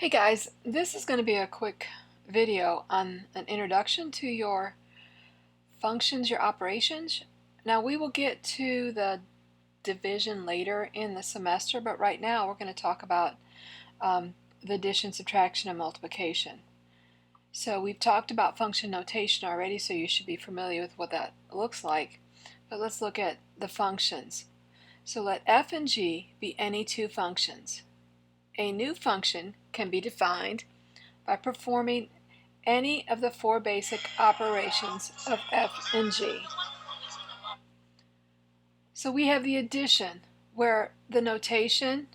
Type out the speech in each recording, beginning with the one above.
Hey guys, this is going to be a quick video on an introduction to your functions, your operations. Now we will get to the division later in the semester, but right now we're going to talk about the addition, subtraction, and multiplication. So we've talked about function notation already, so you should be familiar with what that looks like. But let's look at the functions. So let f and g be any two functions. A new function can be defined by performing any of the four basic operations of f and g. So we have the addition, where the notation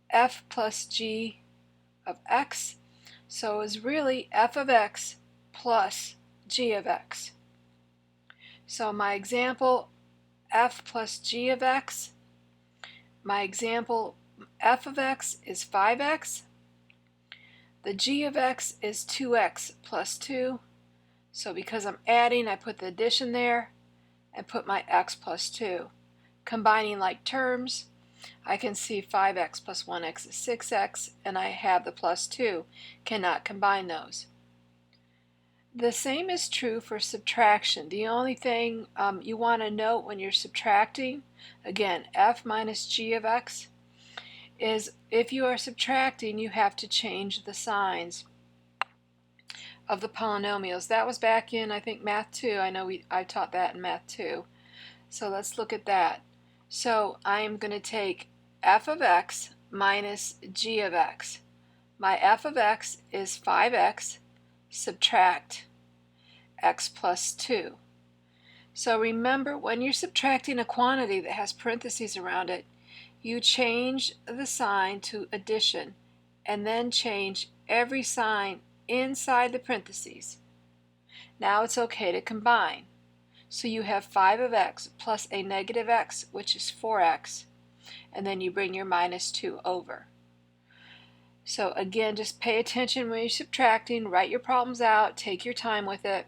f plus g of x, so is really f of x plus g of x. So my example, f plus g of x, my example f of x is 5x. The g of x is 2x plus 2. So because I'm adding, I put the addition there and put my x plus 2. Combining like terms, I can see 5x plus 1x is 6x, and I have the plus 2. Cannot combine those. The same is true for subtraction. The only thing you want to note when you're subtracting, again, f minus g of x, is if you are subtracting, you have to change the signs of the polynomials. That was back in, I think, Math 2. I know I taught that in Math 2. So let's look at that. So I'm going to take f of x minus g of x. My f of x is 5x, subtract x plus 2. So remember, when you're subtracting a quantity that has parentheses around it, you change the sign to addition and then change every sign inside the parentheses. Now it's okay to combine. So you have 5 of x plus a negative x, which is 4x, and then you bring your minus 2 over. So again, just pay attention when you're subtracting, write your problems out, take your time with it,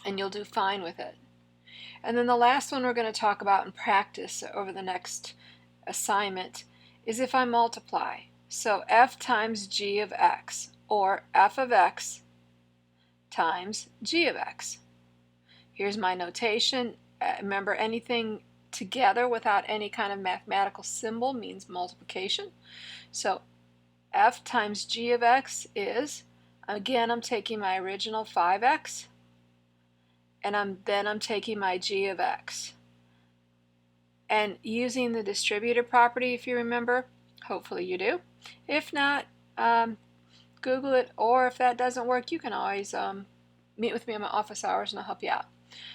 and you'll do fine with it. And then the last one we're going to talk about in practice over the next assignment is if I multiply. So f times g of x, or f of x times g of x. Here's my notation. Remember, anything together without any kind of mathematical symbol means multiplication. So f times g of x is, again, I'm taking my original 5x, and then I'm taking my g of x. And using the distributive property, if you remember, hopefully you do. If not, Google it, or if that doesn't work, you can always meet with me in my office hours and I'll help you out.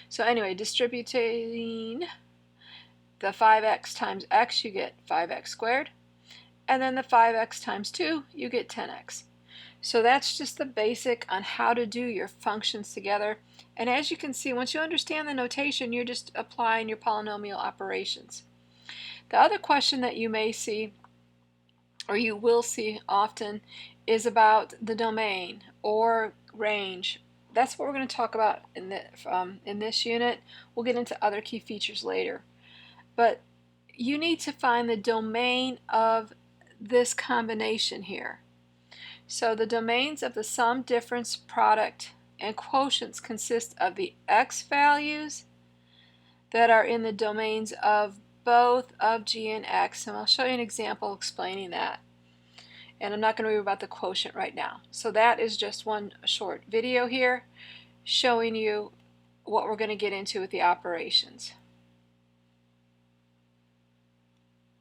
So anyway, distributing the 5x times x, you get 5x squared. And then the 5x times 2, you get 10x. So that's just the basic on how to do your functions together. And as you can see, once you understand the notation, you're just applying your polynomial operations. The other question that you may see, or you will see often, is about the domain or range. That's what we're going to talk about in this unit. We'll get into other key features later. But you need to find the domain of this combination here. So the domains of the sum, difference, product, and quotients consist of the x values that are in the domains of both of g and x, and I'll show you an example explaining that. And I'm not going to worry about the quotient right now. So that is just one short video here showing you what we're going to get into with the operations.